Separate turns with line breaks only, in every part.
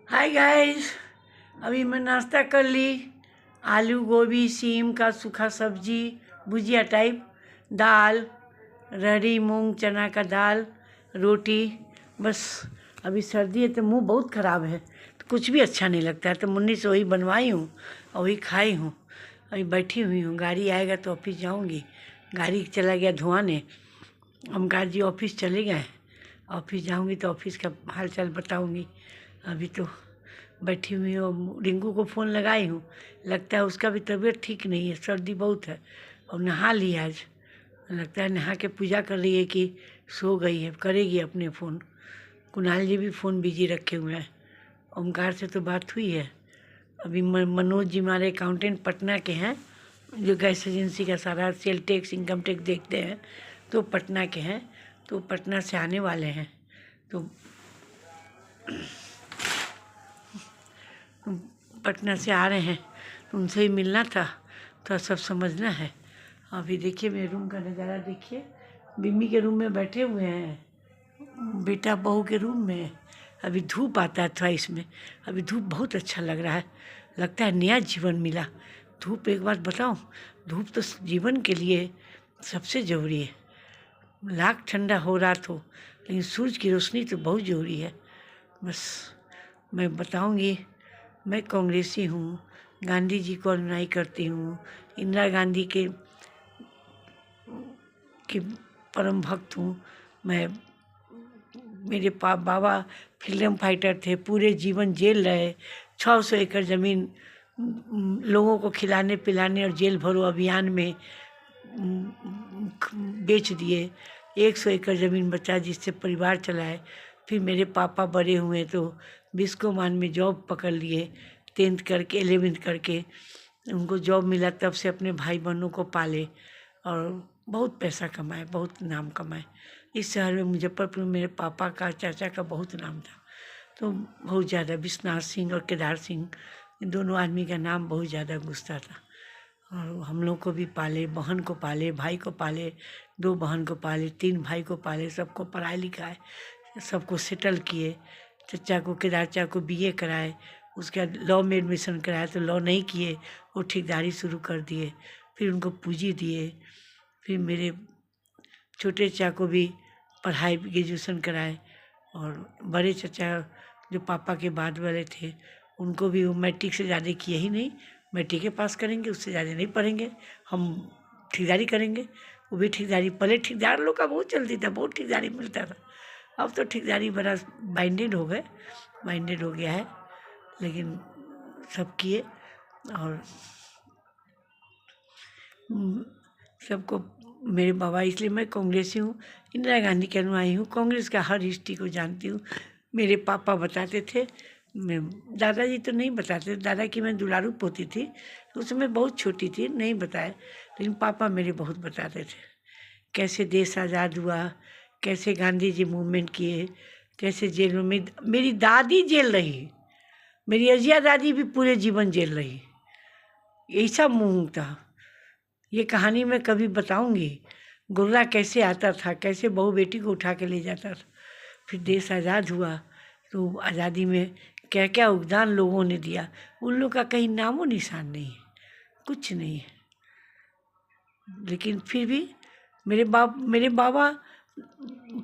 Hi guys. अभी मैं नाश्ता कर ली। आलू गोभी सीम का सूखा सब्जी, भुजिया टाइप, दाल, रहरी मूंग चना का दाल, रोटी। बस अभी सर्दी है तो मुंह बहुत ख़राब है, तो कुछ भी अच्छा नहीं लगता है, तो मुन्नी से वही बनवाई हूँ और वही खाई हूँ। अभी बैठी हुई हूँ, गाड़ी आएगा तो ऑफिस जाऊँगी। गाड़ी चला गया धुआने। ओमकार जी ऑफिस चले गए। ऑफिस जाऊँगी तो ऑफिस का हाल चाल बताऊँगी। अभी तो बैठी हुई हूँ, रिंकू को फ़ोन लगाई हूँ। लगता है उसका भी तबीयत ठीक नहीं है, सर्दी बहुत है। और नहा ली आज, लगता है नहा के पूजा कर रही है कि सो गई है, करेगी अपने फ़ोन। कुणाल जी भी फ़ोन बिजी रखे हुए हैं। ओमकार से तो बात हुई है। अभी मनोज जी हमारे अकाउंटेंट पटना के हैं, जो गैस एजेंसी का सारा सेल टैक्स इनकम टैक्स देखते हैं, तो पटना के हैं। तो पटना से आने वाले हैं, तो पटना से आ रहे हैं, तो उनसे ही मिलना था, तो सब समझना है। अभी देखिए मेरे रूम का नज़ारा देखिए। बिम्मी के रूम में बैठे हुए हैं, बेटा बहू के रूम में। अभी धूप आता है थोड़ा इसमें, अभी धूप बहुत अच्छा लग रहा है, लगता है नया जीवन मिला। धूप, एक बात बताऊं, धूप तो जीवन के लिए सबसे ज़रूरी है। लाख ठंडा हो रात हो, लेकिन सूरज की रोशनी तो बहुत ज़रूरी है। बस मैं बताऊंगी, मैं कांग्रेसी हूँ, गांधी जी को अनुयायी करती हूँ, इंदिरा गांधी के परम भक्त हूँ मैं। मेरे बाबा फ्रीडम फाइटर थे, पूरे जीवन जेल रहे। 600 एकड़ ज़मीन लोगों को खिलाने पिलाने और जेल भरो अभियान में बेच दिए। 100 एकड़ ज़मीन बचा जिससे परिवार चलाए। फिर मेरे पापा बड़े हुए तो बिस्कोमान में जॉब पकड़ लिए, 10th करके 11th करके उनको जॉब मिला, तब से अपने भाई बहनों को पाले और बहुत पैसा कमाए, बहुत नाम कमाए। इस शहर में मुजफ्फरपुर में मेरे पापा का चाचा का बहुत नाम था, तो बहुत ज़्यादा विश्वनाथ सिंह और केदार सिंह, इन दोनों आदमी का नाम बहुत ज़्यादा गूंजता था। और हम लोग को भी पाले, बहन को पाले, भाई को पाले, 2 बहन को पाले, 3 भाई को पाले, सबको पढ़ाए लिखाए, सबको सेटल किए। चचा को, केदार चाचा को बीए कराए, उसके बाद लॉ में एडमिशन कराया तो लॉ नहीं किए, वो ठेकेदारी शुरू कर दिए। फिर उनको पूंजी दिए। फिर मेरे छोटे चचा को भी पढ़ाई ग्रेजुएशन कराए, और बड़े चचा जो पापा के बाद वाले थे, उनको भी वो मैट्रिक से ज़्यादा किए ही नहीं। मैट्रिक के पास करेंगे, उससे ज़्यादा नहीं पढ़ेंगे, हम ठेकेदारी करेंगे। वो भी ठेकेदारी, पहले ठेकेदार लोग का बहुत चलती था, बहुत ठेकेदारी मिलता था। अब तो ठेकेदारी बड़ा बाइंडेड हो गए, बाइंडेड हो गया है, लेकिन सब किए। और सबको मेरे बाबा, इसलिए मैं कांग्रेसी हूँ, इंदिरा गांधी के अनुयायी हूँ, कांग्रेस का हर हिस्ट्री को जानती हूँ। मेरे पापा बताते थे, मैं, दादाजी तो नहीं बताते, दादा की मैं दुलारू पोती थी, उस समय बहुत छोटी थी, नहीं बताए, लेकिन पापा मेरे बहुत बताते थे कैसे देश आज़ाद हुआ, कैसे गांधी जी मूवमेंट किए, कैसे जेल में मेरी दादी जेल रही, मेरी अजिया दादी भी पूरे जीवन जेल रही। ऐसा मुँह था। ये कहानी मैं कभी बताऊंगी, गुर्रा कैसे आता था, कैसे बहू बेटी को उठा के ले जाता था। फिर देश आज़ाद हुआ, तो आज़ादी में क्या क्या योगदान लोगों ने दिया, उन लोग का कहीं नामो निशान नहीं है, कुछ नहीं है। लेकिन फिर भी मेरे बाबा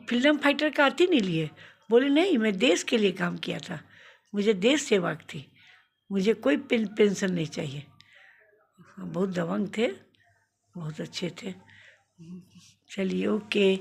फ्रीडम फाइटर का आती नहीं लिए, बोले नहीं, मैं देश के लिए काम किया था, मुझे देश सेवा थी, मुझे कोई पेंशन नहीं चाहिए। बहुत दबंग थे, बहुत अच्छे थे। चलिए, ओके।